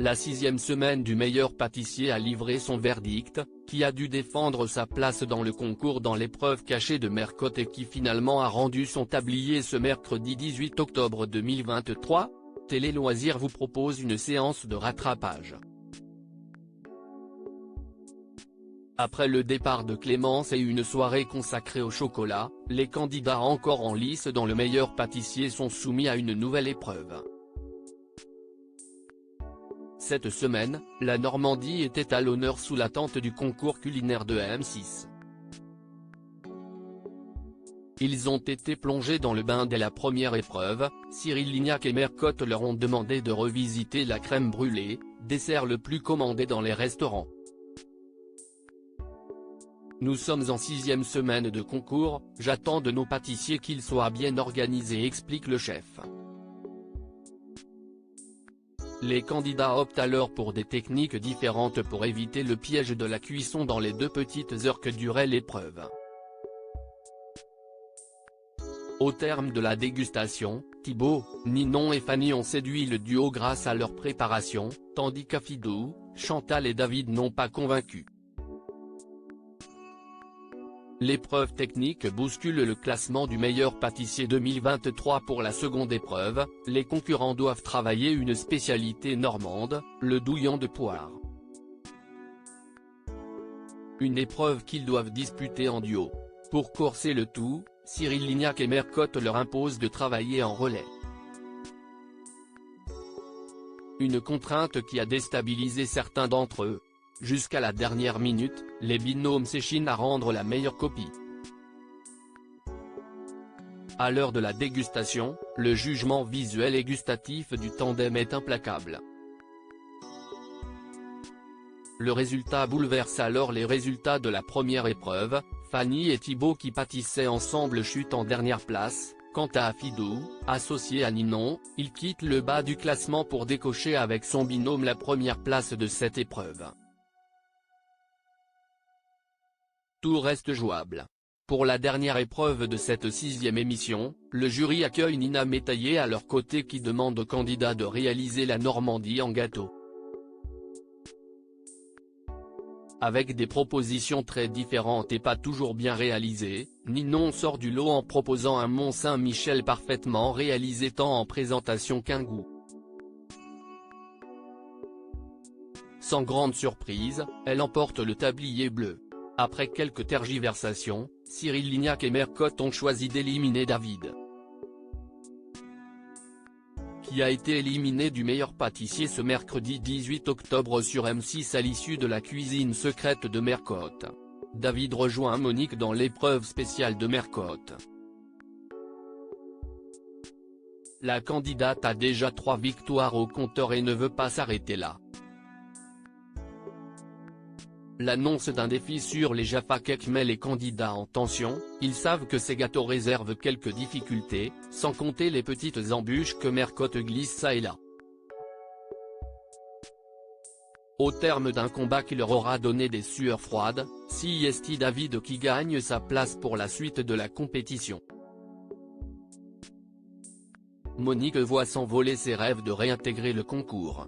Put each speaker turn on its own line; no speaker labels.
La 6e semaine du meilleur pâtissier a livré son verdict, qui a dû défendre sa place dans le concours dans l'épreuve cachée de Mercotte et qui finalement a rendu son tablier ce mercredi 18 octobre 2023. Télé Loisirs vous propose une séance de rattrapage. Après le départ de Clémence et une soirée consacrée au chocolat, les candidats encore en lice dans le meilleur pâtissier sont soumis à une nouvelle épreuve. Cette semaine, la Normandie était à l'honneur sous la tente du concours culinaire de M6. Ils ont été plongés dans le bain dès la première épreuve. Cyril Lignac et Mercotte leur ont demandé de revisiter la crème brûlée, dessert le plus commandé dans les restaurants. Nous sommes en 6e semaine de concours, j'attends de nos pâtissiers qu'ils soient bien organisés, explique le chef. Les candidats optent alors pour des techniques différentes pour éviter le piège de la cuisson dans les 2 petites heures que durait l'épreuve. Au terme de la dégustation, Thibaut, Ninon et Fanny ont séduit le duo grâce à leur préparation, tandis qu'Afidou, Chantal et David n'ont pas convaincu. L'épreuve technique bouscule le classement du meilleur pâtissier 2023 pour la seconde épreuve, les concurrents doivent travailler une spécialité normande, le douillant de poire. Une épreuve qu'ils doivent disputer en duo. Pour corser le tout, Cyril Lignac et Mercotte leur imposent de travailler en relais. Une contrainte qui a déstabilisé certains d'entre eux. Jusqu'à la dernière minute, les binômes s'échinent à rendre la meilleure copie. À l'heure de la dégustation, le jugement visuel et gustatif du tandem est implacable. Le résultat bouleverse alors les résultats de la première épreuve. Fanny et Thibaut qui pâtissaient ensemble chutent en dernière place. Quant à Afidou, associé à Ninon, il quitte le bas du classement pour décocher avec son binôme la première place de cette épreuve. Tout reste jouable. Pour la dernière épreuve de cette 6e émission, le jury accueille Nina Métaillé à leur côté qui demande aux candidats de réaliser la Normandie en gâteau. Avec des propositions très différentes et pas toujours bien réalisées, Ninon sort du lot en proposant un Mont-Saint-Michel parfaitement réalisé tant en présentation qu'un goût. Sans grande surprise, elle emporte le tablier bleu. Après quelques tergiversations, Cyril Lignac et Mercotte ont choisi d'éliminer David, qui a été éliminé du meilleur pâtissier ce mercredi 18 octobre sur M6 à l'issue de la cuisine secrète de Mercotte. David rejoint Monique dans l'épreuve spéciale de Mercotte. La candidate a déjà 3 victoires au compteur et ne veut pas s'arrêter là. L'annonce d'un défi sur les Jaffa Cakes met les candidats en tension. Ils savent que ces gâteaux réservent quelques difficultés, sans compter les petites embûches que Mercotte glisse ça et là. Au terme d'un combat qui leur aura donné des sueurs froides, c'est David qui gagne sa place pour la suite de la compétition. Monique voit s'envoler ses rêves de réintégrer le concours.